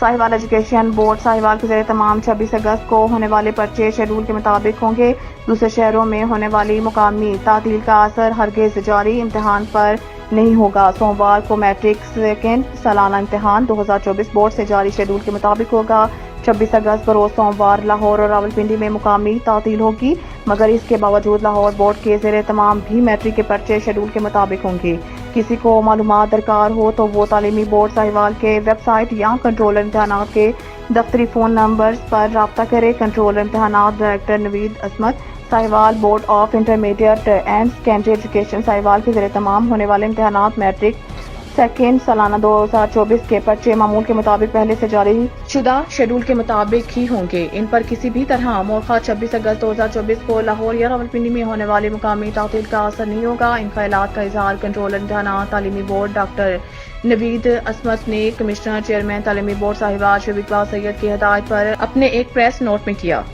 Sahiwal education board Sahiwal के ज़रिए तमाम 26 अगस्त को होने वाले पर्चे शेड्यूल के मुताबिक होंगे। दूसरे शहरों में होने वाली मुकामी तातील का असर हरगिज़ जारी इम्तिहान पर नहीं होगा। सोमवार को मैट्रिक सेकेंड सालाना इम्तिहान 2024 बोर्ड से जारी शेड्यूल के मुताबिक होगा। 26 अगस्त बरोज सोमवार लाहौर और रावलपिंडी में मुकामी तातील होगी, मगर इसके बावजूद लाहौर बोर्ड के ज़ेरे तमाम भी मैट्रिक के पर्चे शेड्यूल के मुताबिक होंगे। किसी को मालूमात दरकार हो तो वो तालीमी बोर्ड साहिवाल के वेबसाइट या कंट्रोलर इम्तिहानात के दफ्तरी फ़ोन नंबर्स पर राब्ता करे। कंट्रोलर इम्तिहानात डायरेक्टर नवीद असमत Sahiwal board of intermediate and secondary education Sahiwal के ज़रिए तमाम होने वाले इम्तिहानात मैट्रिक सेकेंड सालाना 2024 के पर्चे मामूल के मुताबिक पहले से जारी शुदा शेड्यूल के मुताबिक ही होंगे। इन पर किसी भी तरह मोरखा 26 अगस्त 2024 को लाहौर या रावलपिंडी में होने वाले मुकामी तातील का असर नहीं होगा। इन ख्यालात का इजहार कंट्रोलर इम्तिहानात तालीमी बोर्ड डॉक्टर नवीद असमत ने कमिश्नर चेयरमैन तालीमी बोर्ड साहिवाल शफीक सैयद की हिदायत पर अपने एक प्रेस नोट में किया।